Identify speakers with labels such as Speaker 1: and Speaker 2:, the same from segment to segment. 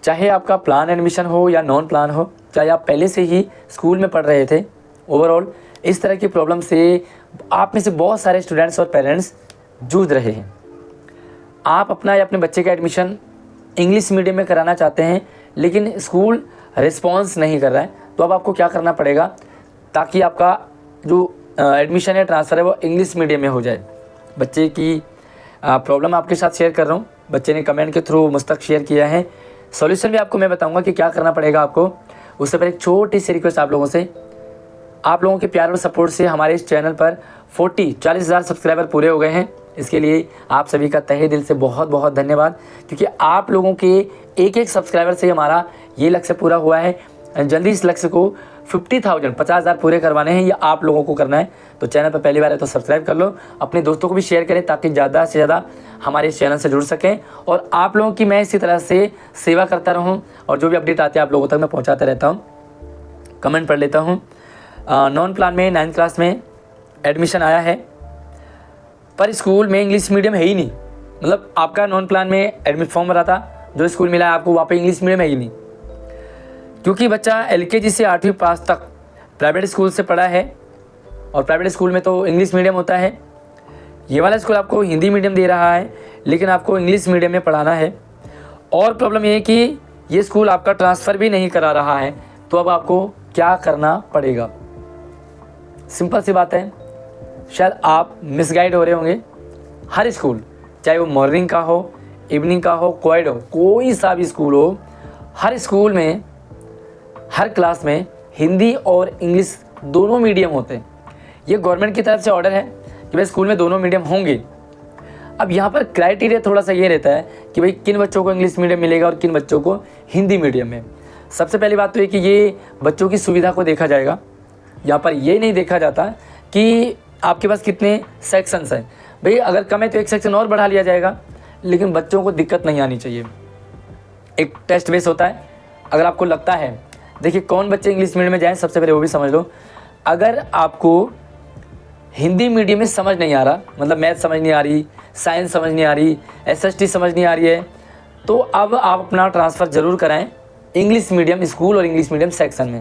Speaker 1: चाहे आपका plan admission हो या नॉन प्लान हो, चाहे आप पहले से ही स्कूल में पढ़ रहे थे, ओवरऑल इस तरह की प्रॉब्लम से आप में से बहुत सारे स्टूडेंट्स और पेरेंट्स जूझ रहे हैं। आप अपना या अपने बच्चे का एडमिशन इंग्लिश मीडियम में कराना चाहते हैं लेकिन स्कूल रिस्पॉन्स नहीं कर रहा है, तो अब आपको क्या करना पड़ेगा ताकि आपका जो एडमिशन है, ट्रांसफ़र है, वो इंग्लिश मीडियम में हो जाए। बच्चे की प्रॉब्लम आपके साथ शेयर कर रहा हूँ, बच्चे ने कमेंट के थ्रू मुझ तक शेयर किया है। सॉल्यूशन भी आपको मैं बताऊंगा कि क्या करना पड़ेगा आपको। उससे पहले एक छोटी सी रिक्वेस्ट आप लोगों से, आप लोगों के प्यार और सपोर्ट से हमारे इस चैनल पर 40,000 सब्सक्राइबर पूरे हो गए हैं। इसके लिए आप सभी का तहे दिल से बहुत बहुत धन्यवाद, क्योंकि आप लोगों के एक एक सब्सक्राइबर से हमारा ये लक्ष्य पूरा हुआ है। जल्दी इस लक्ष्य को 50,000 पूरे करवाने हैं, ये आप लोगों को करना है। तो चैनल पर पहली बार है तो सब्सक्राइब कर लो, अपने दोस्तों को भी शेयर करें ताकि ज़्यादा से ज़्यादा हमारे इस चैनल से जुड़ सकें और आप लोगों की मैं इसी तरह से सेवा करता रहूँ और जो भी अपडेट आते हैं आप लोगों तक मैं पहुँचाता रहता हूँ। कमेंट पढ़ लेता हूँ। नॉन प्लान में 9th क्लास में एडमिशन आया है पर स्कूल में इंग्लिश मीडियम है ही नहीं। मतलब आपका नॉन प्लान में एडमिट फॉर्म भरा था, जो स्कूल मिला है आपको वहाँ पे इंग्लिश मीडियम है ही नहीं, क्योंकि बच्चा LKG से 8वीं पास तक प्राइवेट स्कूल से पढ़ा है और प्राइवेट स्कूल में तो इंग्लिश मीडियम होता है। ये वाला स्कूल आपको हिंदी मीडियम दे रहा है लेकिन आपको इंग्लिश मीडियम में पढ़ाना है। और प्रॉब्लम ये है कि ये स्कूल आपका ट्रांसफ़र भी नहीं करा रहा है, तो अब आपको क्या करना पड़ेगा। सिंपल सी बात है, शायद आप मिसगाइड हो रहे होंगे। हर स्कूल, चाहे वो मॉर्निंग का हो, इवनिंग का हो, कोएड हो, कोई सा भी स्कूल हो, हर स्कूल में हर क्लास में हिंदी और इंग्लिश दोनों मीडियम होते हैं। ये गवर्नमेंट की तरफ से ऑर्डर है कि भाई स्कूल में दोनों मीडियम होंगे। अब यहाँ पर क्राइटेरिया थोड़ा सा ये रहता है कि भाई किन बच्चों को इंग्लिश मीडियम मिलेगा और किन बच्चों को हिंदी मीडियम में। सबसे पहली बात तो ये कि ये बच्चों की सुविधा को देखा जाएगा। यहाँ पर ये नहीं देखा जाता कि आपके पास कितने सेक्शंस हैं। भाई अगर कम है तो एक सेक्शन और बढ़ा लिया जाएगा, लेकिन बच्चों को दिक्कत नहीं आनी चाहिए। एक टेस्ट बेस होता है। अगर आपको लगता है, देखिए कौन बच्चे इंग्लिश मीडियम में जाएं, सबसे पहले वो भी समझ लो। अगर आपको हिंदी मीडियम में समझ नहीं आ रहा, मतलब मैथ समझ नहीं आ रही, साइंस समझ नहीं आ रही, SST समझ नहीं आ रही है, तो अब आप अपना ट्रांसफ़र ज़रूर कराएं इंग्लिश मीडियम स्कूल और इंग्लिश मीडियम सेक्शन में।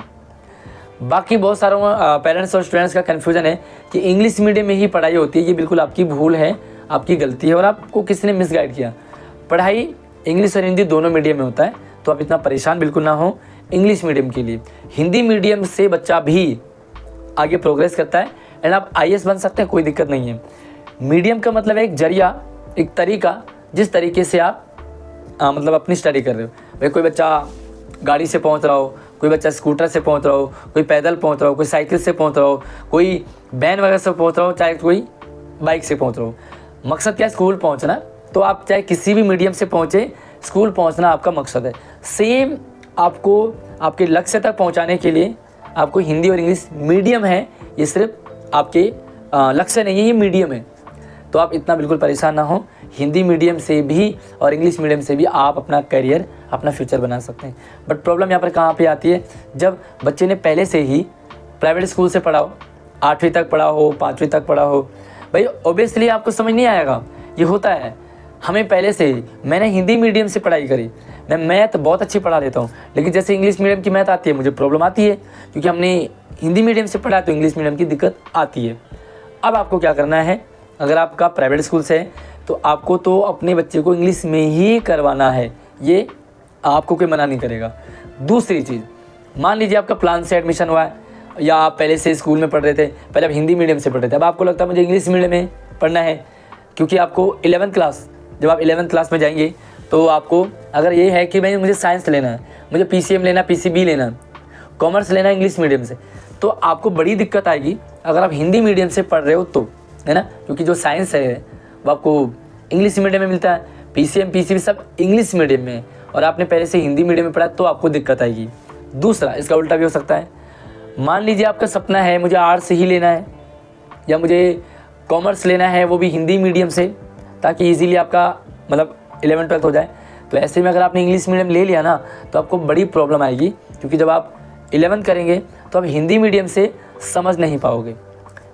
Speaker 1: बाकी बहुत सारों पेरेंट्स और स्टूडेंट्स का कन्फ्यूजन है कि इंग्लिश मीडियम में ही पढ़ाई होती है। ये बिल्कुल आपकी भूल है, आपकी गलती है और आपको किसी ने मिसगाइड किया। पढ़ाई इंग्लिश और हिंदी दोनों मीडियम में होता है, तो आप इतना परेशान बिल्कुल ना हो इंग्लिश मीडियम के लिए। हिंदी मीडियम से बच्चा भी आगे प्रोग्रेस करता है एंड आप IAS बन सकते हैं, कोई दिक्कत नहीं है। मीडियम का मतलब है एक जरिया, एक तरीका, जिस तरीके से आप मतलब अपनी स्टडी कर रहे हो। भाई कोई बच्चा गाड़ी से पहुंच रहा हो, कोई बच्चा स्कूटर से पहुंच रहा हो, कोई पैदल पहुंच रहा हो, कोई साइकिल से पहुंच रहा हो, कोई वैन वगैरह से पहुंच रहा हो, चाहे कोई बाइक से पहुंच रहा हो। मकसद क्या है? स्कूल पहुंचना। तो आप चाहे किसी भी मीडियम से पहुंचे, स्कूल पहुंचना आपका मकसद है। सेम आपको आपके लक्ष्य तक पहुंचाने के लिए आपको हिंदी और इंग्लिश मीडियम है, ये सिर्फ आपके लक्ष्य नहीं है, ये मीडियम है। तो आप इतना बिल्कुल परेशान ना हो। हिंदी मीडियम से भी और इंग्लिश मीडियम से भी आप अपना करियर, अपना फ्यूचर बना सकते हैं। बट प्रॉब्लम यहाँ पर कहाँ पे आती है? जब बच्चे ने पहले से ही प्राइवेट स्कूल से पढ़ा हो, 8वीं तक पढ़ा हो, 5वीं तक पढ़ा हो, भाई ऑब्वियसली आपको समझ नहीं आएगा। ये होता है, हमें पहले से ही, मैंने हिंदी मीडियम से पढ़ाई करी, मैं मैथ बहुत अच्छी पढ़ा लेता हूँ, लेकिन जैसे इंग्लिश मीडियम की मैथ आती है मुझे प्रॉब्लम आती है, क्योंकि हमने हिंदी मीडियम से पढ़ा तो इंग्लिश मीडियम की दिक्कत आती है। अब आपको क्या करना है? अगर आपका प्राइवेट स्कूल से है तो आपको तो अपने बच्चे को इंग्लिश में ही करवाना है, ये आपको कोई मना नहीं करेगा। दूसरी चीज़, मान लीजिए आपका प्लान से एडमिशन हुआ है या आप पहले से स्कूल में पढ़ रहे थे, पहले आप हिंदी मीडियम से पढ़ रहे थे, अब आपको लगता है मुझे इंग्लिश मीडियम में पढ़ना है, क्योंकि आपको 11th क्लास, जब आप 11th क्लास में जाएंगे तो आपको अगर ये है कि भाई मुझे साइंस लेना है, मुझे PCM लेना, PCB लेना, कॉमर्स लेना इंग्लिश मीडियम से, तो आपको बड़ी दिक्कत आएगी अगर आप हिंदी मीडियम से पढ़ रहे हो तो, है ना। क्योंकि जो साइंस है वो आपको इंग्लिश मीडियम में मिलता है, PCM PCB सब इंग्लिश मीडियम में, और आपने पहले से हिंदी मीडियम में पढ़ा तो आपको दिक्कत आएगी। दूसरा, इसका उल्टा भी हो सकता है। मान लीजिए आपका सपना है मुझे आर्ट्स ही लेना है या मुझे कॉमर्स लेना है, वो भी हिंदी मीडियम से, ताकि ईजीली आपका मतलब 11th 12th हो जाए। तो ऐसे में अगर आपने इंग्लिश मीडियम ले लिया ना तो आपको बड़ी प्रॉब्लम आएगी, क्योंकि जब आप 11th करेंगे तो आप हिंदी मीडियम से समझ नहीं पाओगे।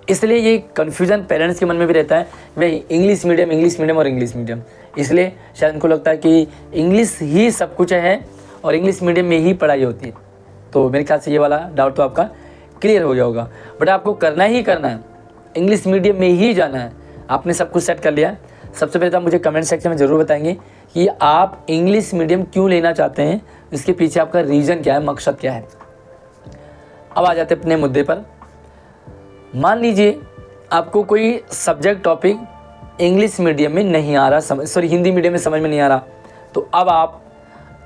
Speaker 1: इसलिए ये कन्फ्यूज़न पेरेंट्स के मन में भी रहता है, भाई इंग्लिश मीडियम और इंग्लिश मीडियम। इसलिए शायद उनको लगता है कि इंग्लिश ही सब कुछ है और इंग्लिश मीडियम में ही पढ़ाई होती है। तो मेरे ख्याल से ये वाला डाउट तो आपका क्लियर हो गया होगा। बट आपको करना ही करना है, इंग्लिश मीडियम में ही जाना है। आपने सब कुछ सेट कर लिया। सबसे पहले तो आप मुझे कमेंट सेक्शन में ज़रूर बताएंगे कि आप इंग्लिश मीडियम क्यों लेना चाहते हैं, इसके पीछे आपका रीज़न क्या है, मकसद क्या है। अब आ जाते अपने मुद्दे पर। मान लीजिए आपको कोई सब्जेक्ट टॉपिक इंग्लिश मीडियम में नहीं आ रहा, हिंदी मीडियम में समझ में नहीं आ रहा, तो अब आप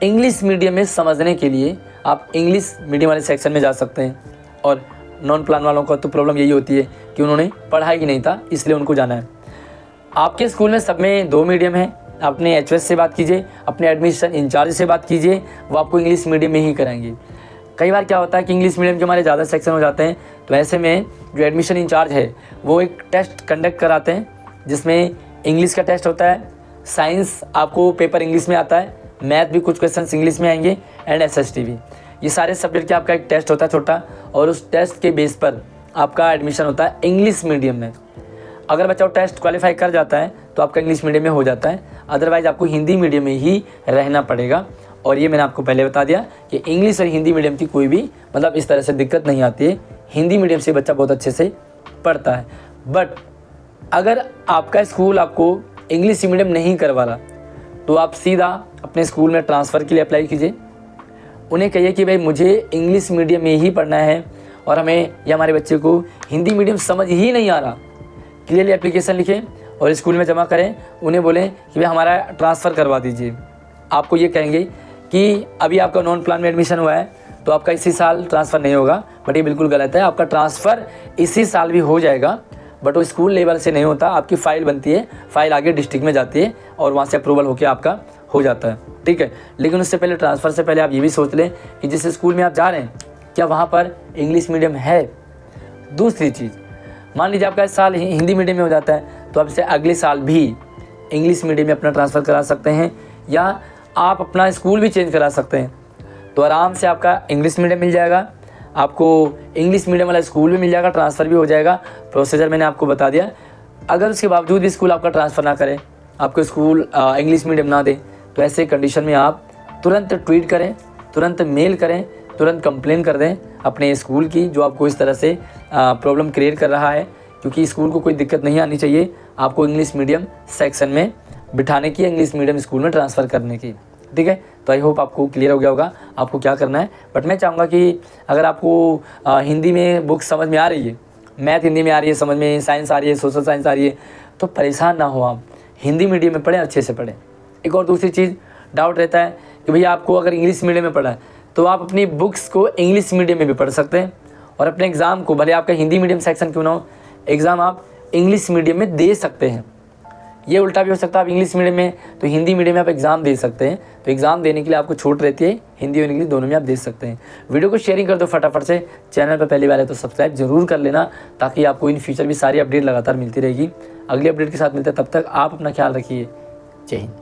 Speaker 1: इंग्लिश मीडियम में समझने के लिए आप इंग्लिश मीडियम वाले सेक्शन में जा सकते हैं। और नॉन प्लान वालों का तो प्रॉब्लम यही होती है कि उन्होंने पढ़ा ही नहीं था, इसलिए उनको जाना है। आपके स्कूल में सब में 2 मीडियम है। अपने एचओएस से बात कीजिए, अपने एडमिशन इंचार्ज से बात कीजिए, वो आपको इंग्लिश मीडियम में ही कराएंगे। कई बार क्या होता है कि इंग्लिश मीडियम के हमारे ज़्यादा सेक्शन हो जाते हैं, तो ऐसे में जो एडमिशन इंचार्ज है वो एक टेस्ट कंडक्ट कराते हैं, जिसमें इंग्लिश का टेस्ट होता है, साइंस आपको पेपर इंग्लिश में आता है, मैथ भी कुछ क्वेश्चन इंग्लिश में आएंगे, एंड एसएसटी भी। ये सारे सब्जेक्ट का आपका एक टेस्ट होता है छोटा, और उस टेस्ट के बेस पर आपका एडमिशन होता है इंग्लिश मीडियम में। अगर बच्चा वो टेस्ट क्वालिफाई कर जाता है तो आपका इंग्लिश मीडियम में हो जाता है, अदरवाइज़ आपको हिंदी मीडियम में ही रहना पड़ेगा। और ये मैंने आपको पहले बता दिया कि इंग्लिश और हिंदी मीडियम की कोई भी मतलब इस तरह से दिक्कत नहीं आती है। हिंदी मीडियम से बच्चा बहुत अच्छे से पढ़ता है। बट अगर आपका स्कूल आपको इंग्लिश मीडियम नहीं करवा रहा, तो आप सीधा अपने स्कूल में ट्रांसफ़र के लिए अप्लाई कीजिए। उन्हें कहिए कि भाई मुझे इंग्लिश मीडियम में ही पढ़ना है और हमें या हमारे बच्चे को हिंदी मीडियम समझ ही नहीं आ रहा। क्लियरली एप्लीकेशन लिखें और स्कूल में जमा करें। उन्हें बोलें कि भाई हमारा ट्रांसफ़र करवा दीजिए। आपको ये कहेंगे कि अभी आपका नॉन प्लान में एडमिशन हुआ है तो आपका इसी साल ट्रांसफ़र नहीं होगा, बट ये बिल्कुल गलत है। आपका ट्रांसफ़र इसी साल भी हो जाएगा, बट वो स्कूल लेवल से नहीं होता। आपकी फ़ाइल बनती है, फ़ाइल आगे डिस्ट्रिक्ट में जाती है और वहाँ से अप्रूवल होकर आपका हो जाता है, ठीक है। लेकिन उससे पहले, ट्रांसफ़र से पहले आप ये भी सोच लें कि जिस स्कूल में आप जा रहे हैं क्या वहाँ पर इंग्लिश मीडियम है। दूसरी चीज़, मान लीजिए आपका इस साल हिंदी मीडियम में हो जाता है, तो आप इसे अगले साल भी इंग्लिश मीडियम में अपना ट्रांसफ़र करा सकते हैं, या आप अपना स्कूल भी चेंज करा सकते हैं। तो आराम से आपका इंग्लिश मीडियम मिल जाएगा, आपको इंग्लिश मीडियम वाला स्कूल भी मिल जाएगा, ट्रांसफ़र भी हो जाएगा। प्रोसीजर मैंने आपको बता दिया। अगर उसके बावजूद भी स्कूल आपका ट्रांसफ़र ना करे, आपको स्कूल इंग्लिश मीडियम ना दे, तो ऐसे कंडीशन में आप तुरंत ट्वीट करें, तुरंत मेल करें, तुरंत कंप्लेन कर दें अपने स्कूल की, जो आपको इस तरह से प्रॉब्लम क्रिएट कर रहा है। क्योंकि स्कूल को कोई दिक्कत नहीं आनी चाहिए आपको इंग्लिश मीडियम सेक्शन में बिठाने की, इंग्लिश मीडियम स्कूल में ट्रांसफ़र करने की, ठीक है। तो आई होप आपको क्लियर हो गया होगा आपको क्या करना है। बट मैं चाहूँगा कि अगर आपको हिंदी में बुक समझ में आ रही है, मैथ हिंदी में आ रही है समझ में, साइंस आ रही है, सोशल साइंस आ रही है, तो परेशान ना हो, आप हिंदी मीडियम में पढ़ें, अच्छे से पढ़ें। एक और दूसरी चीज़ डाउट रहता है कि भैया आपको अगर इंग्लिश मीडियम में पढ़ा है तो आप अपनी बुक्स को इंग्लिश मीडियम में भी पढ़ सकते हैं, और अपने एग्ज़ाम को, भले आपका हिंदी मीडियम सेक्शन क्यों ना हो, एग्ज़ाम आप इंग्लिश मीडियम में दे सकते हैं। ये उल्टा भी हो सकता है, आप इंग्लिश मीडियम में तो हिंदी मीडियम में आप एग्ज़ाम दे सकते हैं। तो एग्ज़ाम देने के लिए आपको छूट रहती है, हिंदी और इंग्लिश दोनों में आप दे सकते हैं। वीडियो को शेयरिंग कर दो फटाफट से। चैनल पर पहली बार है तो सब्सक्राइब जरूर कर लेना, ताकि आपको इन फ्यूचर भी सारी अपडेट लगातार मिलती रहेगी। अगली अपडेट के साथ मिलते हैं, तब तक आप अपना ख्याल रखिए। जय हिंद।